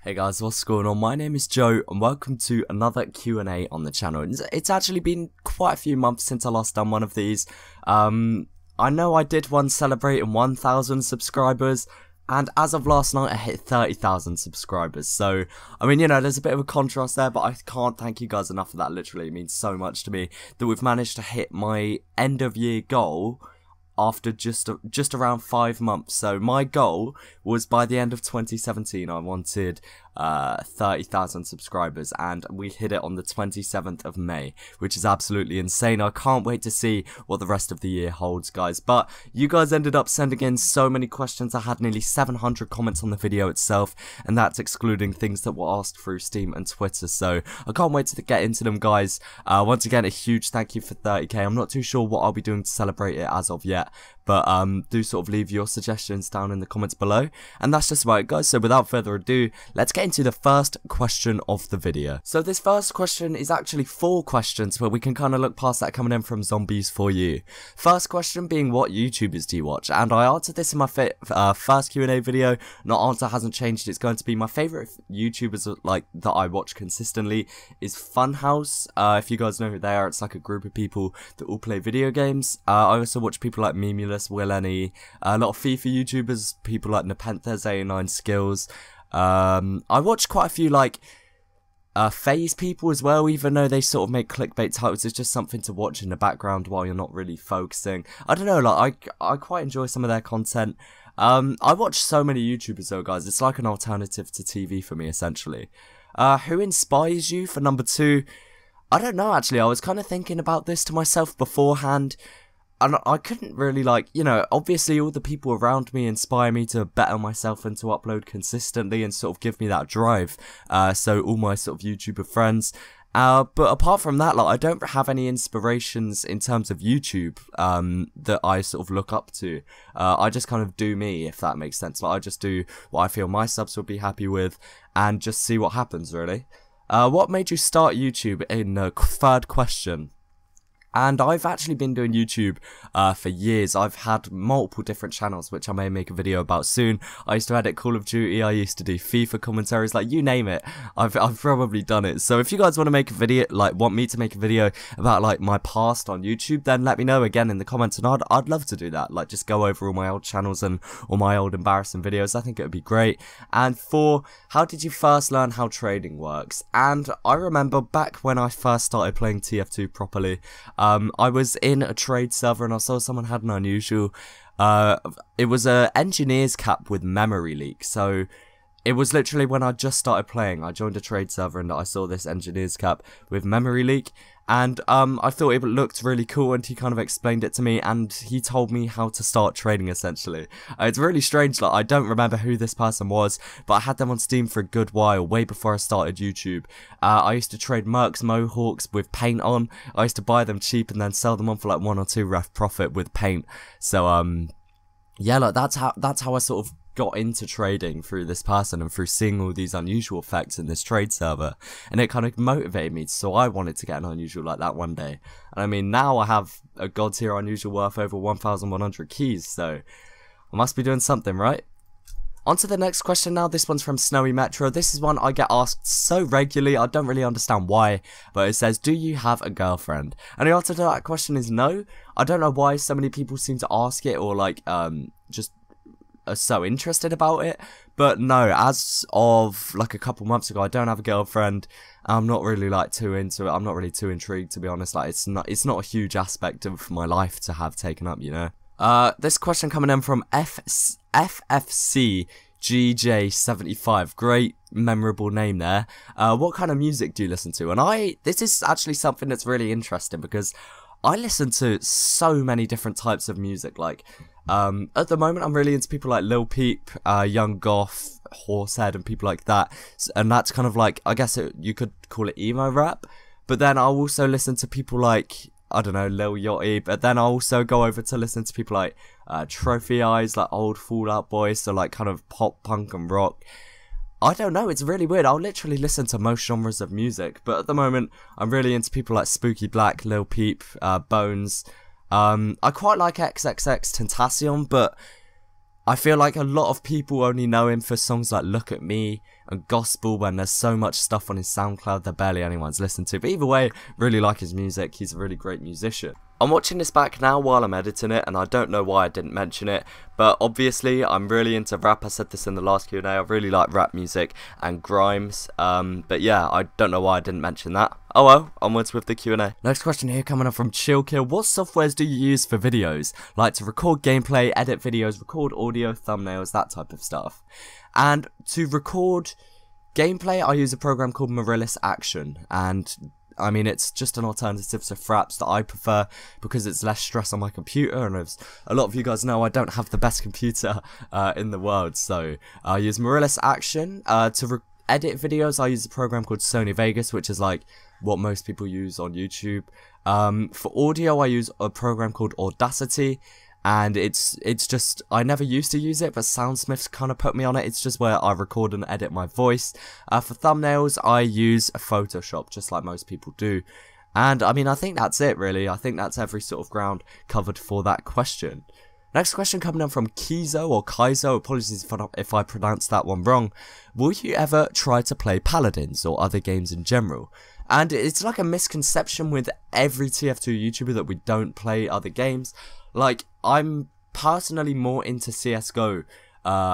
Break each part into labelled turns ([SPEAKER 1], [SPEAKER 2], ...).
[SPEAKER 1] Hey guys, what's going on? My name is Joe and welcome to another Q&A on the channel. It's actually been quite a few months since I last done one of these. I know I did one celebrating 1,000 subscribers, and as of last night I hit 30,000 subscribers. So, I mean, you know, there's a bit of a contrast there, but I can't thank you guys enough for that. Literally, it means so much to me that we've managed to hit my end of year goal after just around 5 months. So my goal was by the end of 2017 I wanted 30,000 subscribers, and we hit it on the 27th of May, which is absolutely insane. I can't wait to see what the rest of the year holds, guys. But you guys ended up sending in so many questions. I had nearly 700 comments on the video itself, and that's excluding things that were asked through Steam and Twitter, so I can't wait to get into them, guys. Once again, a huge thank you for 30k. I'm not too sure what I'll be doing to celebrate it as of yet, but do sort of leave your suggestions down in the comments below. And that's just about it, guys. So without further ado, let's get into the first question of the video. So this first question is actually 4 questions, but we can kind of look past that coming in from Zombies For You. First question being, what YouTubers do you watch? And I answered this in my first Q&A video. No, answer hasn't changed. It's going to be my favourite YouTubers like that I watch consistently is Funhouse. If you guys know who they are, it's like a group of people that all play video games. I also watch people like Memulous, Will Any, a lot of FIFA YouTubers, people like Nepenthes, 89 Skills. I watch quite a few like phase people as well, even though they sort of make clickbait titles. It's just something to watch in the background while you're not really focusing. I don't know, like I quite enjoy some of their content. I watch so many YouTubers though, guys. It's like an alternative to TV for me, essentially. Who inspires you for number 2? I don't know, actually. I was kind of thinking about this to myself beforehand, and I couldn't really, like, you know, obviously all the people around me inspire me to better myself and to upload consistently and sort of give me that drive. So all my sort of YouTuber friends. But apart from that, like, I don't have any inspirations in terms of YouTube that I sort of look up to. I just kind of do me, if that makes sense. Like, I just do what I feel my subs will be happy with and just see what happens, really. What made you start YouTube in the third question? And I've actually been doing YouTube for years. I've had multiple different channels, which I may make a video about soon. I used to edit Call of Duty, I used to do FIFA commentaries, like, you name it. I've probably done it. So if you guys want to make a video, like, want me to make a video about, like, my past on YouTube, then let me know again in the comments, and I'd love to do that. Like, just go over all my old channels and all my old embarrassing videos. I think it would be great. And 4, how did you first learn how trading works? And I remember back when I first started playing TF2 properly, I was in a trade server and I saw someone had an unusual, it was a engineer's cap with memory leak. So it was literally when I just started playing, I joined a trade server and I saw this engineer's cap with memory leak. And I thought it looked really cool, and he kind of explained it to me, and he told me how to start trading, essentially. It's really strange, like, I don't remember who this person was, but I had them on Steam for a good while, way before I started YouTube. I used to trade Mercs Mohawks with paint on. I used to buy them cheap and then sell them on for like 1 or 2 ref profit with paint. So, yeah, like, that's how I sort of got into trading, through this person and through seeing all these unusual effects in this trade server, and it kind of motivated me, so I wanted to get an unusual like that one day. And I mean, now I have a god tier unusual worth over 1,100 keys, so I must be doing something right. On to the next question now. This one's from Snowy Metro. This is one I get asked so regularly, I don't really understand why, but it says, do you have a girlfriend? And the answer to that question is no. I don't know why so many people seem to ask it, or like just are so interested about it, but no, as of like a couple months ago, I don't have a girlfriend. I'm not really like too into it. I'm not really too intrigued, to be honest. Like, it's not a huge aspect of my life to have taken up, you know. This question coming in from FFC GJ75, great memorable name there. What kind of music do you listen to? And this is actually something that's really interesting, because I listen to so many different types of music. Like, at the moment I'm really into people like Lil Peep, Young Goth, Horsehead, and people like that, and that's kind of like, I guess you could call it emo rap. But then I'll also listen to people like, I don't know, Lil Yachty, but then I'll also go over to listen to people like Trophy Eyes, like old Fallout Boys, so like kind of pop, punk and rock. I don't know, it's really weird. I'll literally listen to most genres of music, but at the moment I'm really into people like Spooky Black, Lil Peep, Bones. I quite like XXXTentacion, but I feel like a lot of people only know him for songs like Look at Me, and gospel when there's so much stuff on his SoundCloud that barely anyone's listened to. But either way, really like his music. He's a really great musician. I'm watching this back now while I'm editing it, and I don't know why I didn't mention it, but obviously I'm really into rap. I said this in the last Q&A, I really like rap music and grime, but yeah, I don't know why I didn't mention that. Oh well, onwards with the Q&A. Next question here coming up from Chillkill. What softwares do you use for videos? Like to record gameplay, edit videos, record audio, thumbnails, that type of stuff. And to record gameplay, I use a program called Morillis Action, and I mean, it's just an alternative to Fraps that I prefer because it's less stress on my computer, and as a lot of you guys know, I don't have the best computer in the world, so I use Morillis Action. To edit videos, I use a program called Sony Vegas, which is like what most people use on YouTube. For audio, I use a program called Audacity, and it's just, I never used to use it, but Soundsmith's kind of put me on it. It's just where I record and edit my voice. For thumbnails, I use Photoshop, just like most people do. And I mean, I think that's it really. I think that's every sort of ground covered for that question. Next question coming up from Kizo or Kaizo, apologies if I pronounced that one wrong. Will you ever try to play Paladins or other games in general? And it's like a misconception with every TF2 YouTuber that we don't play other games. Like, I'm personally more into CSGO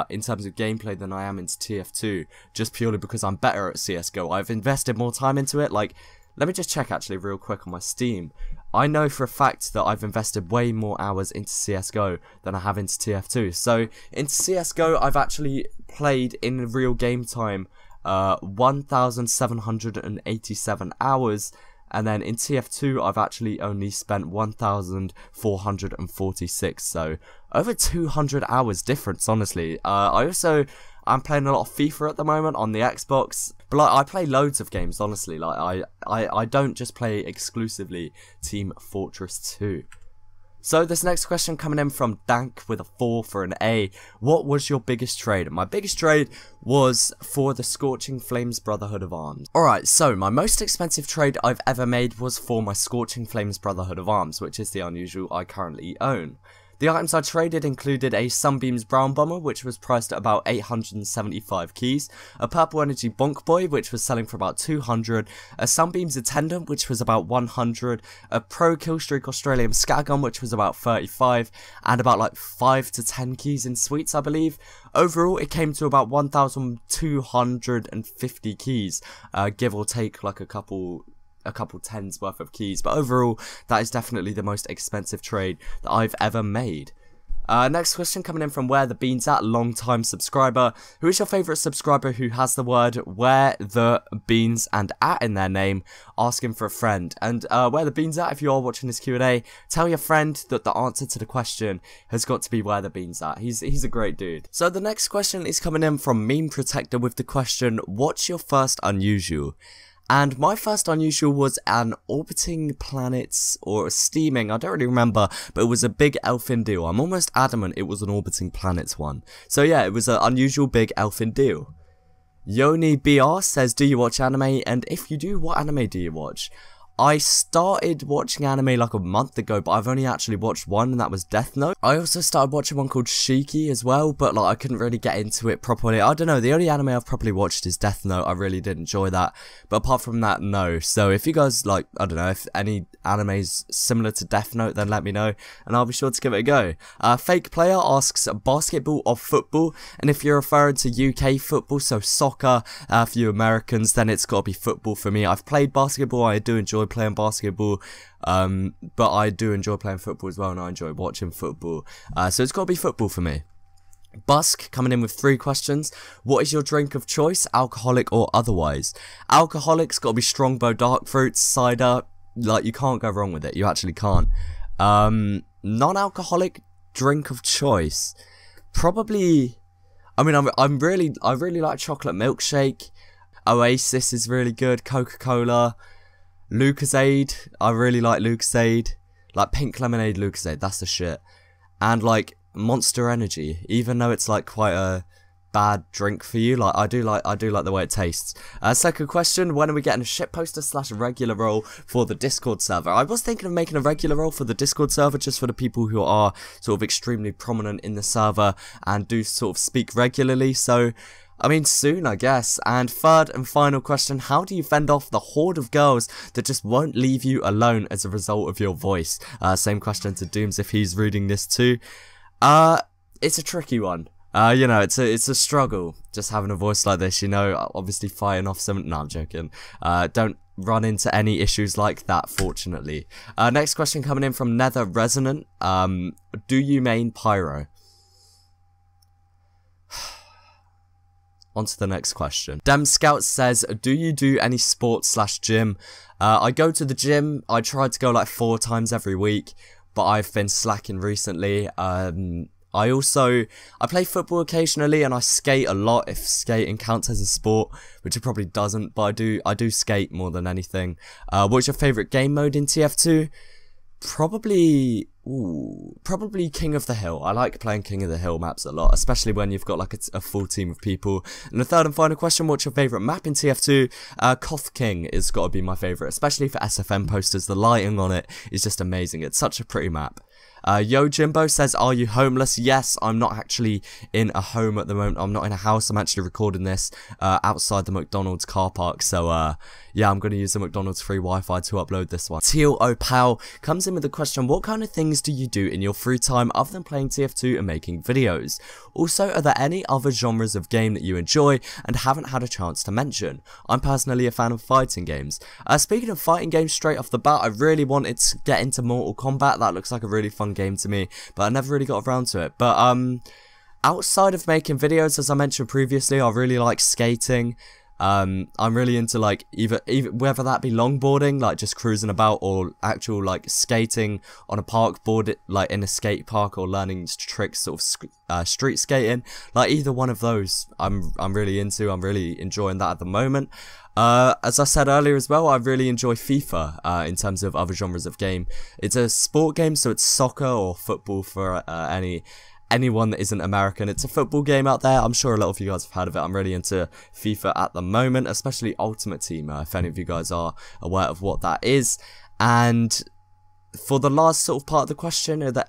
[SPEAKER 1] in terms of gameplay than I am into TF2, just purely because I'm better at CSGO. I've invested more time into it. Like, let me just check actually real quick on my Steam. I know for a fact that I've invested way more hours into CSGO than I have into TF2. So, into CSGO, I've actually played in real game time 1,787 hours. And then in TF2, I've actually only spent 1,446, so over 200 hours difference, honestly. I'm playing a lot of FIFA at the moment on the Xbox, but like, I play loads of games, honestly. Like, I don't just play exclusively Team Fortress 2. So this next question coming in from Dank with a 4 for an A. What was your biggest trade? My biggest trade was for the Scorching Flames Brotherhood of Arms. Alright, so my most expensive trade I've ever made was for my Scorching Flames Brotherhood of Arms, which is the unusual I currently own. The items I traded included a Sunbeams Brown Bomber, which was priced at about 875 keys, a Purple Energy Bonk Boy, which was selling for about 200, a Sunbeams Attendant, which was about 100, a Pro Killstreak Australian Scattergun, which was about 35, and about like 5 to 10 keys in sweets, I believe. Overall, it came to about 1,250 keys, give or take like a couple tens worth of keys, but overall that is definitely the most expensive trade that I've ever made. Next question coming in from Where the Beans At, long time subscriber. Who is your favourite subscriber who has the word Where the Beans and At in their name, asking for a friend? And Where the Beans At, if you are watching this Q&A, tell your friend that the answer to the question has got to be Where the Beans At. He's a great dude. So the next question is coming in from Meme Protector with the question, what's your first unusual? And my first unusual was an orbiting planets, or steaming, I don't really remember, but it was a big elfin deal. I'm almost adamant it was an orbiting planets one. So yeah, it was an unusual big elfin deal. Yoni BR says, do you watch anime? And if you do, what anime do you watch? I started watching anime like a month ago, but I've only actually watched one, and that was Death Note. I also started watching one called Shiki as well, but like I couldn't really get into it properly. I don't know, the only anime I've properly watched is Death Note. I really did enjoy that, but apart from that, no. So if you guys like, I don't know, if any anime's similar to Death Note, then let me know, and I'll be sure to give it a go. Fake Player asks, basketball or football? And if you're referring to UK football, so soccer, for you Americans, then it's got to be football for me. I've played basketball, I do enjoy playing basketball, but I do enjoy playing football as well, and I enjoy watching football, so it's got to be football for me. Busk coming in with 3 questions. What is your drink of choice, alcoholic or otherwise? Alcoholic's got to be Strongbow dark fruits, cider, like you can't go wrong with it, you actually can't. Non-alcoholic drink of choice, probably, I mean, I really like chocolate milkshake. Oasis is really good, Coca-Cola, Lucozade, I really like Lucozade, like pink lemonade Lucozade, that's the shit. And like Monster Energy, even though it's like quite a bad drink for you, like I do like the way it tastes. Second question, when are we getting a shitposter / regular role for the Discord server? I was thinking of making a regular role for the Discord server, just for the people who are sort of extremely prominent in the server and do sort of speak regularly, so I mean, soon, I guess. And third and final question, how do you fend off the horde of girls that just won't leave you alone as a result of your voice? Same question to Dooms if he's reading this too. It's a tricky one. You know, it's a struggle just having a voice like this, you know, obviously fighting off some... No, I'm joking. Don't run into any issues like that, fortunately. Next question coming in from Nether Resonant. Do you main Pyro? On to the next question. Dem Scout says, do you do any sports / gym? I go to the gym. I try to go like 4 times every week, but I've been slacking recently. I play football occasionally, and I skate a lot, if skating counts as a sport, which it probably doesn't, but I do skate more than anything. What's your favourite game mode in TF2? Probably King of the Hill. I like playing King of the Hill maps a lot, especially when you've got like a full team of people. And the third and final question, what's your favourite map in TF2? Koth King is got to be my favourite, especially for SFM posters. The lighting on it is just amazing. It's such a pretty map. Yo Jimbo says, are you homeless? Yes, I'm not actually in a home at the moment. I'm not in a house. I'm actually recording this outside the McDonald's car park. So yeah, I'm going to use the McDonald's free Wi-Fi to upload this one. Teal Opal comes in with the question, what kind of things do you do in your free time other than playing TF2 and making videos? Also, are there any other genres of game that you enjoy and haven't had a chance to mention? I'm personally a fan of fighting games. Speaking of fighting games, straight off the bat, I really wanted to get into Mortal Kombat. That looks like a really fun game to me, but I never really got around to it. But outside of making videos, as I mentioned previously, I really like skating. I'm really into like either whether that be longboarding, like just cruising about, or actual like skating on a park board, like in a skate park, or learning tricks, sort of street skating. Like either one of those, I'm really into. I'm really enjoying that at the moment. As I said earlier as well, I really enjoy FIFA in terms of other genres of game. It's a sport game, so it's soccer or football for anyone that isn't American. It's a football game out there. I'm sure a lot of you guys have heard of it. I'm really into FIFA at the moment, especially Ultimate Team, if any of you guys are aware of what that is. And for the last sort of part of the question, are there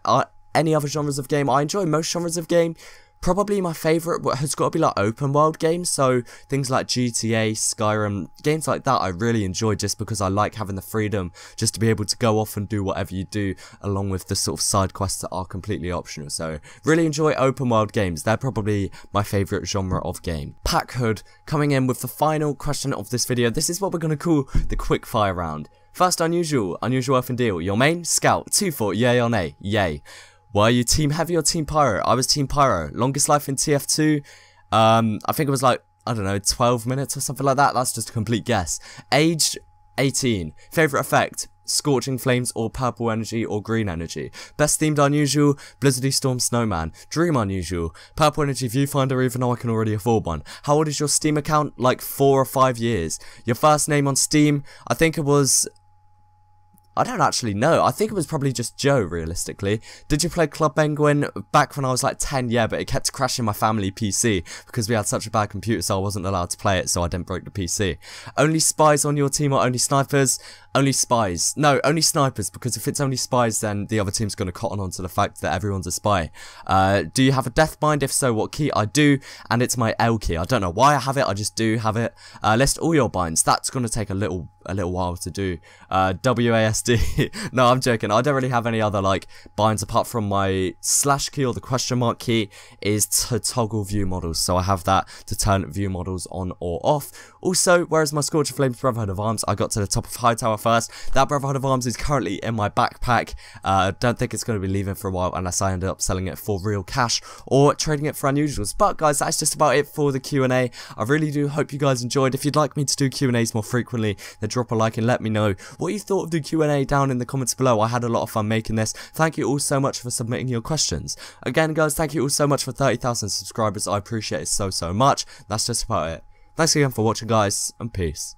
[SPEAKER 1] any other genres of game? I enjoy most genres of game. Probably my favourite has got to be like open world games, so things like GTA, Skyrim, games like that I really enjoy just because I like having the freedom just to be able to go off and do whatever you do, along with the sort of side quests that are completely optional. So really enjoy open world games. They're probably my favourite genre of game. Pack Hood coming in with the final question of this video. This is what we're going to call the quick fire round. First, unusual Earth and Deal. Your main? Scout. 2-4, yay or nay? Yay. Were you Team Heavy or Team Pyro? I was Team Pyro. Longest life in TF2, I think it was like, I don't know, 12 minutes or something like that. That's just a complete guess. Age, 18. Favourite effect, Scorching Flames or Purple Energy or Green Energy. Best themed unusual, Blizzardy Storm Snowman. Dream unusual, Purple Energy Viewfinder, even though I can already afford one. How old is your Steam account? Like 4 or 5 years. Your first name on Steam, I think it was... I don't actually know. I think it was probably just Joe, realistically. Did you play Club Penguin back when I was like 10? Yeah, but it kept crashing my family PC because we had such a bad computer, so I wasn't allowed to play it, so I didn't break the PC. Only spies on your team or only snipers? Only spies. No, only snipers, because if it's only spies, then the other team's going to cotton on to the fact that everyone's a spy. Do you have a death bind? If so, what key? I do, and it's my L key. I don't know why I have it, I just do have it. List all your binds. That's going to take a little while to do. WASD. No, I'm joking. I don't really have any other like binds apart from my slash key or the question mark key is to toggle view models. So I have that to turn view models on or off. Also, whereas my Scorcher Flames Brotherhood of Arms, I got to the top of Hightower first. That Brotherhood of Arms is currently in my backpack. Don't think it's going to be leaving for a while unless I end up selling it for real cash or trading it for unusuals. But guys, that's just about it for the Q&A. I really do hope you guys enjoyed. If you'd like me to do Q&As more frequently, then drop a like and let me know what you thought of the Q&A down in the comments below. I had a lot of fun making this. Thank you all so much for submitting your questions. Again guys, thank you all so much for 30,000 subscribers. I appreciate it so much. That's just about it. Thanks again for watching guys, and peace.